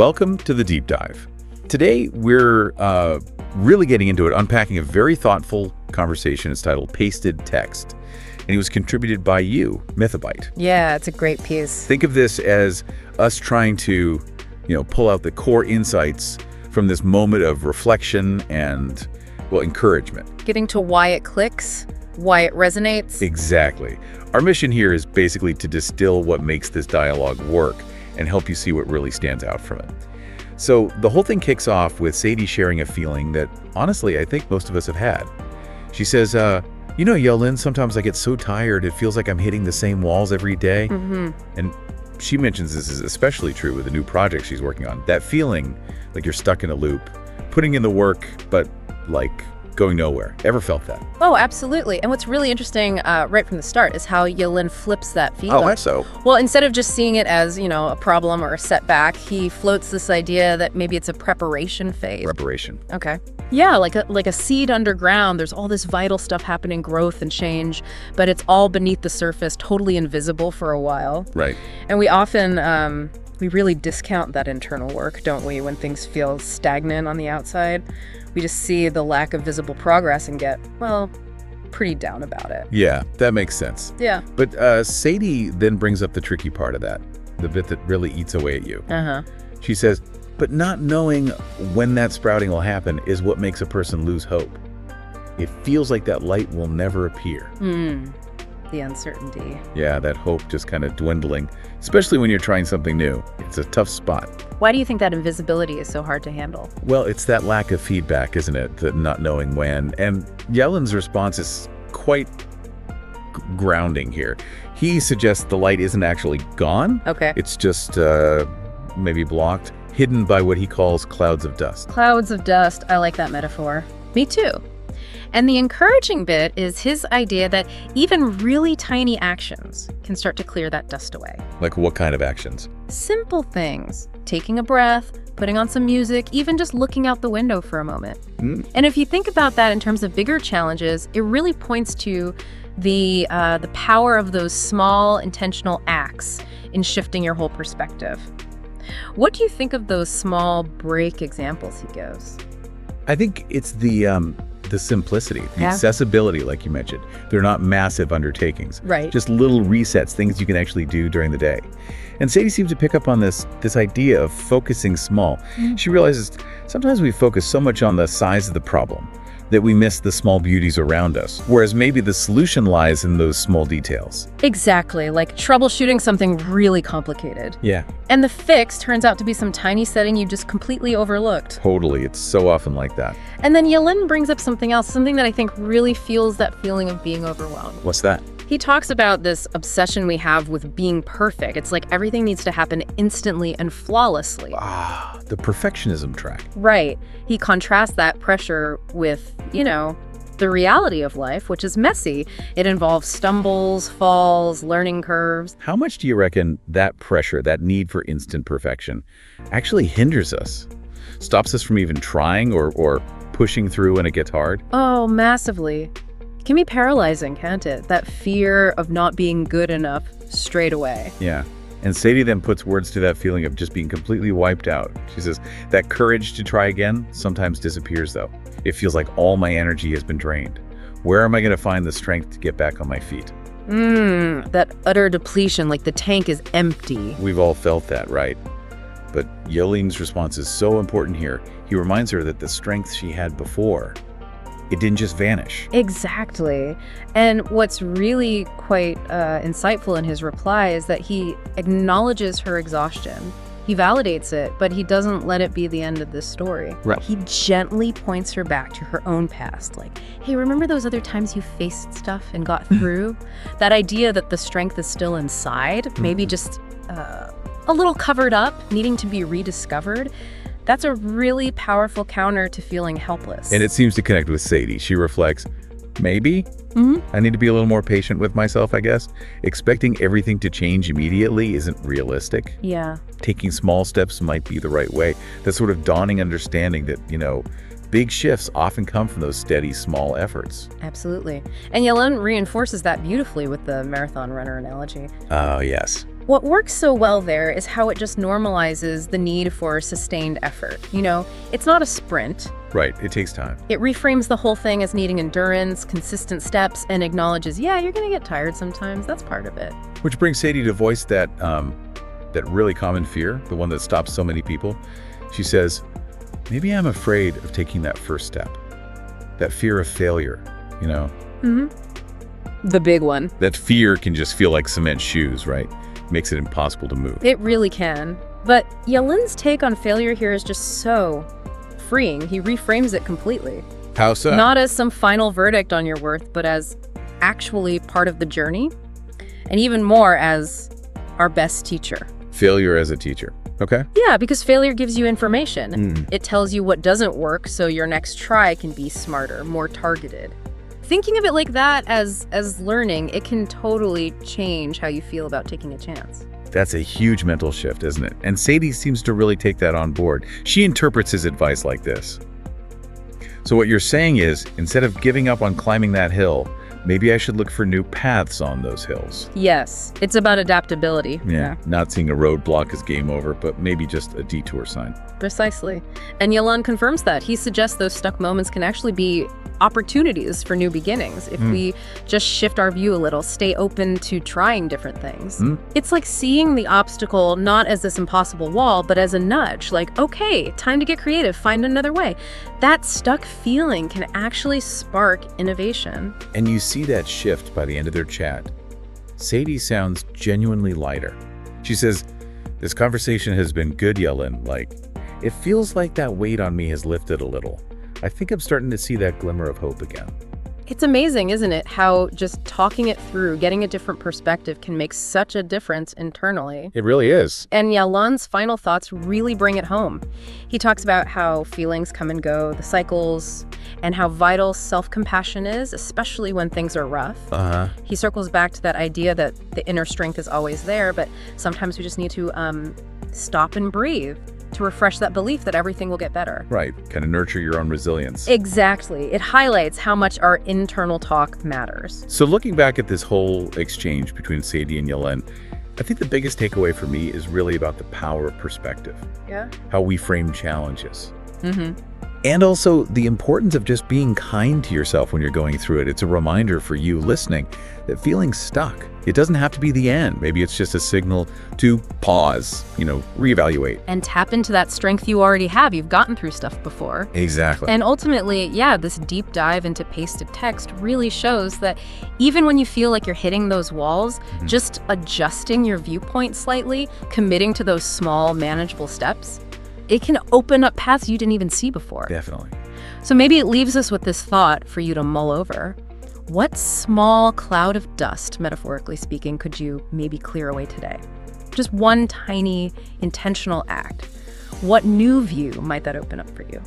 Welcome to the Deep Dive. Today, we're really getting into it, unpacking a very thoughtful conversation. It's titled Pasted Text, and it was contributed by you, Mythobyte. Yeah, it's a great piece. Think of this as us trying to, pull out the core insights from this moment of reflection and, encouragement. Getting to why it clicks, why it resonates. Exactly. Our mission here is basically to distill what makes this dialogue work and help you see what really stands out from it. So the whole thing kicks off with Sadie sharing a feeling that, honestly, I think most of us have had. She says, Yalın, sometimes I get so tired, it feels like I'm hitting the same walls every day. And she mentions this is especially true with the new project she's working on. That feeling like you're stuck in a loop, putting in the work, but going nowhere. Ever felt that? Oh, absolutely. And what's really interesting right from the start is how Yalın flips that feeling. Oh, so? Well, instead of just seeing it as, a problem or a setback, he floats this idea that maybe it's a preparation phase. Preparation. Okay. Yeah, like a seed underground. There's all this vital stuff happening, growth and change, but it's all beneath the surface, totally invisible for a while. Right. And we often, we really discount that internal work, don't we, when things feel stagnant on the outside? We just see the lack of visible progress and get, pretty down about it. Yeah, that makes sense. Yeah. But Sadie then brings up the tricky part of that, the bit that really eats away at you. She says, but not knowing when that sprouting will happen is what makes a person lose hope. It feels like that light will never appear. The uncertainty. Yeah, that hope just kind of dwindling, especially when you're trying something new. It's a tough spot. Why do you think that invisibility is so hard to handle? Well, it's that lack of feedback, isn't it? The not knowing when. And Yalın's response is quite grounding here. He suggests the light isn't actually gone. Okay. It's just maybe blocked, hidden by what he calls clouds of dust. Clouds of dust. I like that metaphor. Me too. And the encouraging bit is his idea that even really tiny actions can start to clear that dust away. Like what kind of actions? Simple things. Taking a breath, putting on some music, even just looking out the window for a moment. And if you think about that in terms of bigger challenges, it really points to the power of those small intentional acts in shifting your whole perspective. What do you think of those small break examples he gives? I think it's the simplicity, the accessibility, like you mentioned. They're not massive undertakings. Right. Just little resets, things you can actually do during the day. And Sadie seems to pick up on this idea of focusing small. She realizes sometimes we focus so much on the size of the problem that we miss the small beauties around us, whereas maybe the solution lies in those small details. Exactly, like troubleshooting something really complicated. Yeah. And the fix turns out to be some tiny setting you just completely overlooked. Totally, it's so often like that. And then Yalın brings up something else, something that I think really fuels that feeling of being overwhelmed. What's that? He talks about this obsession we have with being perfect. It's like everything needs to happen instantly and flawlessly. The perfectionism track. Right. He contrasts that pressure with, the reality of life, which is messy. It involves stumbles, falls, learning curves. How much do you reckon that pressure, that need for instant perfection, actually hinders us? Stops us from even trying or pushing through when it gets hard? Oh, massively. It can be paralyzing, can't it? That fear of not being good enough straight away. Yeah. And Sadie then puts words to that feeling of just being completely wiped out. She says, that courage to try again sometimes disappears, though. It feels like all my energy has been drained. Where am I going to find the strength to get back on my feet? That utter depletion, like the tank is empty. We've all felt that, right? But Yalın's response is so important here. He reminds her that the strength she had before, it didn't just vanish. Exactly. And what's really quite insightful in his reply is that he acknowledges her exhaustion. He validates it, but he doesn't let it be the end of this story. Right. He gently points her back to her own past. Like, hey, remember those other times you faced stuff and got through? That idea that the strength is still inside, maybe just a little covered up, needing to be rediscovered. That's a really powerful counter to feeling helpless. And it seems to connect with Sadie. She reflects, maybe I need to be a little more patient with myself, I guess. Expecting everything to change immediately isn't realistic. Yeah. Taking small steps might be the right way. That sort of dawning understanding that, big shifts often come from those steady, small efforts. Absolutely. And Yalın reinforces that beautifully with the marathon runner analogy. Oh, yes. What works so well there is how it just normalizes the need for sustained effort. It's not a sprint. Right, it takes time. It reframes the whole thing as needing endurance, consistent steps, and acknowledges, yeah, you're going to get tired sometimes. That's part of it. Which brings Sadie to voice that really common fear, the one that stops so many people. She says, maybe I'm afraid of taking that first step. That fear of failure, Mm-hmm. The big one. That fear can just feel like cement shoes, right? Makes it impossible to move. It really can. But Yalın's take on failure here is just so freeing. He reframes it completely. How so? Not as some final verdict on your worth, but as actually part of the journey, and even more as our best teacher. Failure as a teacher. Okay. Yeah, because failure gives you information. It tells you what doesn't work so your next try can be smarter, more targeted. Thinking of it like that as learning, it can totally change how you feel about taking a chance. That's a huge mental shift, isn't it? And Sadie seems to really take that on board. She interprets his advice like this. So what you're saying is, instead of giving up on climbing that hill, maybe I should look for new paths on those hills. Yes, it's about adaptability. Yeah, not seeing a roadblock as game over, but maybe just a detour sign. Precisely. And Yalın confirms that. He suggests those stuck moments can actually be opportunities for new beginnings if we just shift our view a little, stay open to trying different things. It's like seeing the obstacle not as this impossible wall, but as a nudge, like, okay, time to get creative, find another way. That stuck feeling can actually spark innovation. And you see that shift by the end of their chat. Sadie sounds genuinely lighter. She says, this conversation has been good, Yalın. It feels like that weight on me has lifted a little. I think I'm starting to see that glimmer of hope again. It's amazing, isn't it, how just talking it through, getting a different perspective can make such a difference internally. It really is. And Yalın's final thoughts really bring it home. He talks about how feelings come and go, the cycles, and how vital self-compassion is, especially when things are rough. He circles back to that idea that the inner strength is always there, but sometimes we just need to stop and breathe to refresh that belief that everything will get better. Right, kind of nurture your own resilience. Exactly. It highlights how much our internal talk matters. So looking back at this whole exchange between Sadie and Yalın, I think the biggest takeaway for me is really about the power of perspective. Yeah. How we frame challenges. And also the importance of just being kind to yourself when you're going through it. It's a reminder for you listening that feeling stuck, it doesn't have to be the end. Maybe it's just a signal to pause, reevaluate. And tap into that strength you already have. You've gotten through stuff before. Exactly. And ultimately, yeah, this deep dive into pasted text really shows that even when you feel like you're hitting those walls, just adjusting your viewpoint slightly, committing to those small, manageable steps, it can open up paths you didn't even see before. Definitely. So maybe it leaves us with this thought for you to mull over. What small cloud of dust, metaphorically speaking, could you maybe clear away today? Just one tiny intentional act. What new view might that open up for you?